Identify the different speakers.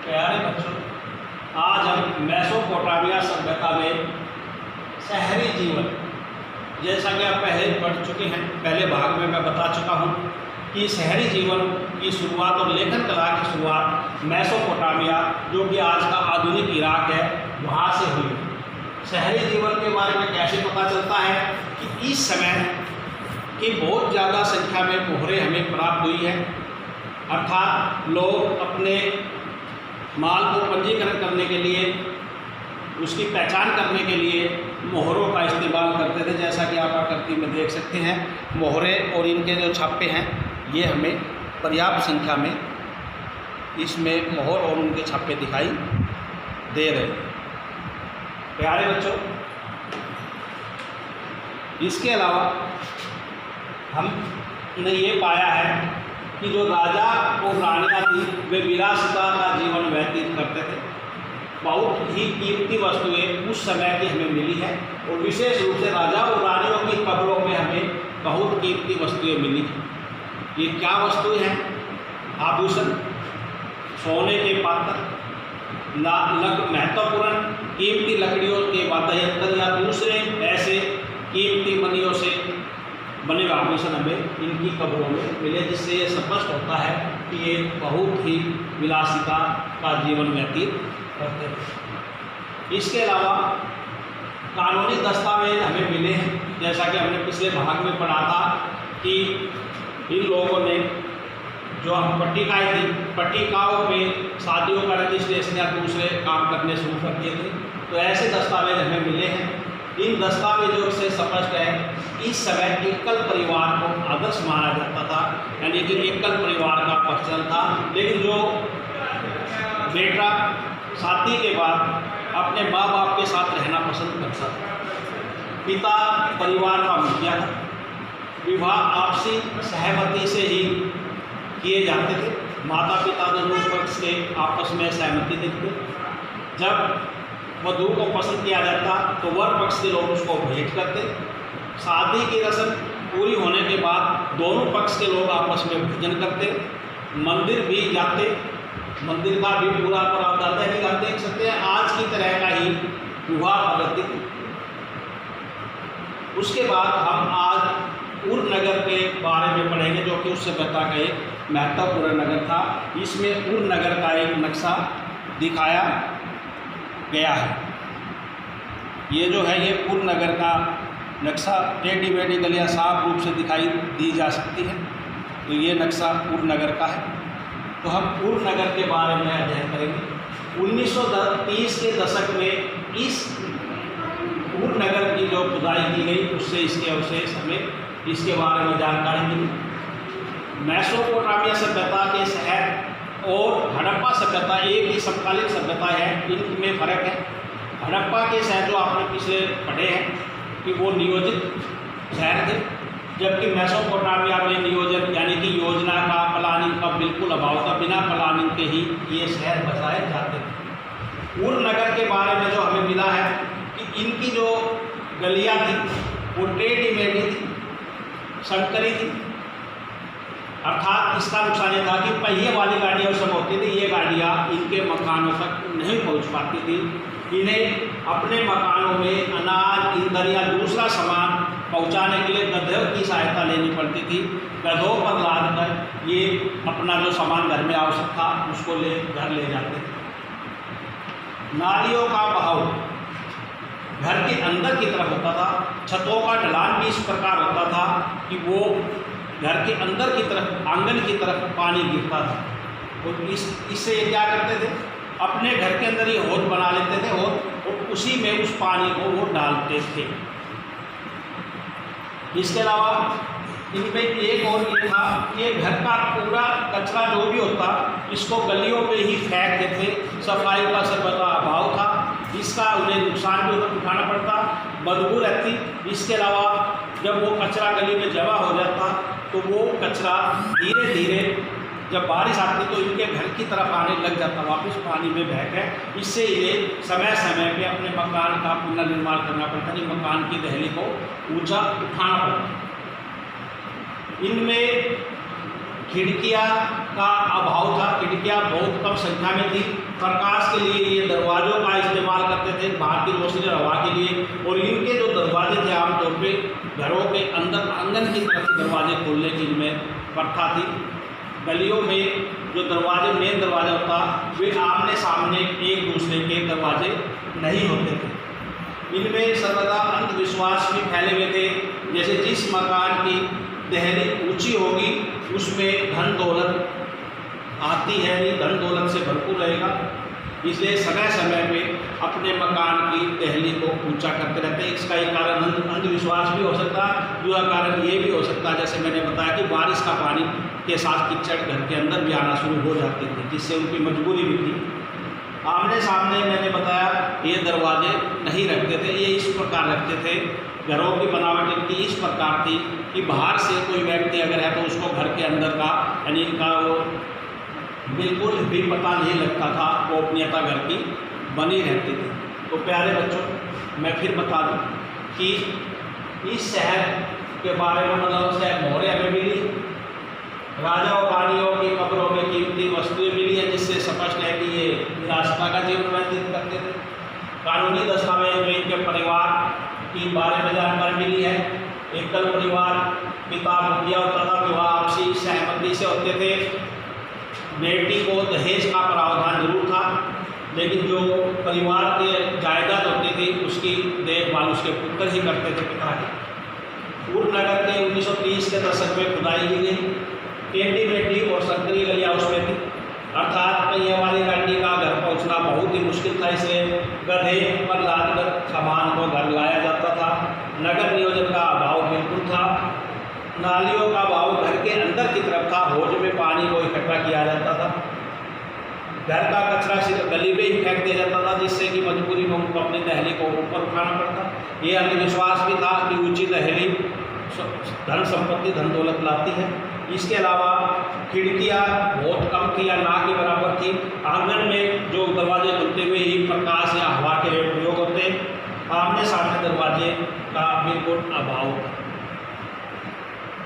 Speaker 1: प्यारे बच्चों, आज हम मेसोपोटामिया सभ्यता में शहरी जीवन, जैसा कि आप पहले पढ़ चुके हैं, पहले भाग में मैं बता चुका हूँ कि शहरी जीवन की शुरुआत और लेखन कला की शुरुआत मेसोपोटामिया, जो कि आज का आधुनिक इराक है, वहाँ से हुई। शहरी जीवन के बारे में कैसे पता चलता है कि इस समय की बहुत ज़्यादा संख्या में मोहरें हमें प्राप्त हुई है, अर्थात लोग अपने माल को पंजीकरण करने के लिए, उसकी पहचान करने के लिए मोहरों का इस्तेमाल करते थे। जैसा कि आप आकृति में देख सकते हैं, मोहरें और इनके जो छापे हैं, ये हमें पर्याप्त संख्या में इसमें मोहर और उनके छापे दिखाई दे रहे हैं। प्यारे बच्चों, इसके अलावा हमने ये पाया है कि जो राजा और रानियाँ थी, वे विलासिता का जीवन व्यतीत करते थे। बहुत ही कीमती वस्तुएं उस समय की हमें मिली है, और विशेष रूप से राजा और रानियों की कब्रों में हमें बहुत कीमती वस्तुएं मिली हैं। ये क्या वस्तुएं हैं? आभूषण, सोने के पात्र, महत्वपूर्ण कीमती लकड़ियों के वाद्य यंत्र या दूसरे ऐसे कीमती मणियों से बने हुए आभूषण हमें इनकी कब्रों में मिले, जिससे ये स्पष्ट होता है कि ये बहुत ही विलासिता का जीवन व्यतीत करते थे। इसके अलावा कानूनी दस्तावेज हमें मिले हैं, जैसा कि हमने पिछले भाग में पढ़ा था कि इन लोगों ने जो हम पट्टिकाएँ थी, पट्टिकाओं में शादियों का रजिस्ट्रेशन या दूसरे काम करने शुरू कर दिए थे। तो ऐसे दस्तावेज हमें मिले हैं। इन दस्तावेजों से स्पष्ट है इस समय एकल परिवार को आदर्श माना जाता था, यानी कि एकल परिवार का प्रचलन था। लेकिन जो बेटा शादी के बाद अपने माँ बाप के साथ रहना पसंद करता था, पिता परिवार का मुखिया था, विवाह आपसी सहमति से ही किए जाते थे। माता पिता दोनों पक्ष के आपस में सहमति देते। जब वधू को पसंद किया जाता तो वर पक्ष के लोग उसको भेंट करते। शादी की रस्म पूरी होने के बाद दोनों पक्ष के लोग आपस में भोजन करते, मंदिर भी जाते। मंदिर का भी पूरा प्रावधान है कि आप देख सकते हैं आज की तरह का ही विवाह पद्धति। उसके बाद हम आज उर नगर के बारे में पढ़ेंगे, जो कि उस सभ्यता का एक महत्वपूर्ण नगर था। इसमें उर नगर का एक नक्शा दिखाया गया है। ये जो है, ये उर नगर का नक्शा, टेढ़ी मेढ़ी गलियाँ साफ रूप से दिखाई दी जा सकती है। तो ये नक्शा उर नगर का है। तो हम उर नगर के बारे में अध्ययन करेंगे। 1930 के दशक में इस उर नगर की जो खुदाई की गई, उससे इसके अवशेष हमें इसके बारे में जानकारी मिली। मेसोपोटामिया सभ्यता के शहर और हड़प्पा सभ्यता एक ही समकालीन सभ्यता है, इनमें फ़र्क है। हड़प्पा के शहर जो आपने पिछले पढ़े हैं कि वो नियोजित शहर थे, जबकि मेसोपोटामिया में नियोजन यानी कि योजना का, प्लानिंग का बिल्कुल अभाव था। बिना प्लानिंग के ही ये शहर बसाए जाते थे। उर नगर के बारे में जो हमें मिला है कि इनकी जो गलियाँ थी वो टेढ़ी मेढ़ी थी, संकरी थी। अर्थात इसका नुकसान ये था कि पहिए वाली गाड़ियाँ उस समय होती थी, ये गाड़ियाँ इनके मकानों तक नहीं पहुँच पाती थी। इन्हें अपने मकानों में अनाज, ईंधन या दूसरा सामान पहुंचाने के लिए गधों की सहायता लेनी पड़ती थी। गधों पर लाद कर ये अपना जो सामान घर में आवश्यक था उसको घर ले जाते थे। नालियों का बहाव घर के अंदर की तरफ होता था। छतों का ढलान भी इस प्रकार होता था कि वो घर के अंदर की तरफ, आंगन की तरफ पानी गिरता था। और इससे ये क्या करते थे, अपने घर के अंदर ही हौद बना लेते थे और उसी में उस पानी को वो डालते थे। इसके अलावा इनमें एक और ये था, ये घर का पूरा कचरा जो भी होता इसको गलियों में ही फेंक देते। सफाई का सर्वथा अभाव था, इसका उन्हें नुकसान भी उठाना पड़ता, बदबू रहती। इसके अलावा जब वो कचरा गली में जमा हो जाता तो वो कचरा धीरे धीरे जब बारिश आती तो इनके घर की तरफ आने लग जाता, वापस पानी में बह गए। इससे इन्हें समय समय पे अपने मकान का पुनर्निर्माण करना पड़ता, कि मकान की दहली को ऊंचा उठाना पड़ता। इनमें खिड़कियाँ का अभाव था, खिड़कियाँ बहुत कम संख्या में थी। प्रकाश के लिए ये दरवाज़ों का इस्तेमाल करते थे, बाहर की रोशनी और हवा के लिए। और इनके जो दरवाजे थे आमतौर पे घरों के अंदर आंगन की तरफ दरवाजे खोलने की इनमें प्रथा थी। गलियों में जो दरवाजे मेन दरवाजा होता वे आमने सामने एक दूसरे के दरवाजे नहीं होते थे। इनमें सर्वदा अंधविश्वास भी फैले हुए थे, जैसे जिस मकान की दहली ऊंची होगी उसमें धन दौलत आती है, नहीं धन दौलत से भरपूर रहेगा, इसलिए समय समय पे अपने मकान की दहली को ऊंचा करते रहते हैं। इसका एक कारण अंधविश्वास भी हो सकता है, दूसरा कारण ये भी हो सकता है जैसे मैंने बताया कि बारिश का पानी के साथ कीचड़ घर के अंदर भी आना शुरू हो जाते थे, जिससे उनकी मजबूरी भी थी। आमने सामने मैंने बताया ये दरवाजे नहीं रखते थे, ये इस प्रकार रखते थे। घरों की बनावट इनकी इस प्रकार थी कि बाहर से कोई व्यक्ति अगर है तो उसको घर के अंदर का यानी इनका वो बिल्कुल भी पता नहीं लगता था, गोपनीयता घर की बनी रहती थी। तो प्यारे बच्चों, मैं फिर बता दूं कि इस शहर के बारे में मतलब शहर मौर्य में मिली राजा और रानियों की कब्रों में कीमती वस्तुएं मिली है, जिससे स्पष्ट है कि ये विरासता का जीवन व्यतीत करते थे। कानूनी दस्तावेज में इनके परिवार के बारे में जानकारी मिली है। एकल परिवार, पिता मुखिया होता था, विवाह आपसी सहमति से होते थे। बेटी को दहेज का प्रावधान जरूर था, लेकिन जो परिवार के जायदाद होती थी उसकी देखभाल उसके पुत्र ही करते थे, पिता ही। पूर्व नगर के 1930 के दशक में खुदाई की गई टेढ़ी मेढ़ी और संकरी गलियाँ उसमें थी, अर्थात पहिए वाली गाड़ी का घर पहुंचना बहुत ही मुश्किल था, इसलिए गधे पर लादकर सामान को घर लाया जाता था। नगर नियोजन का अभाव बिल्कुल था। नालियों का अभाव घर के अंदर की तरफ था, हौज में पानी को इकट्ठा किया जाता था। घर का कचरा सिर्फ गली में ही फेंक दिया जाता था, जिससे कि मजबूरी में उनको अपनी दहली को ऊपर उठाना पड़ता। ये अंधविश्वास भी था कि ऊंची दहली धन संपत्ति धन दौलत लाती है। इसके अलावा खिड़कियाँ बहुत कम थी या ना के बराबर थी। आंगन में जो दरवाजे खुलते हुए ही प्रकाश या हवा के प्रयोग होते, आमने सामने दरवाजे का बिल्कुल अभाव था।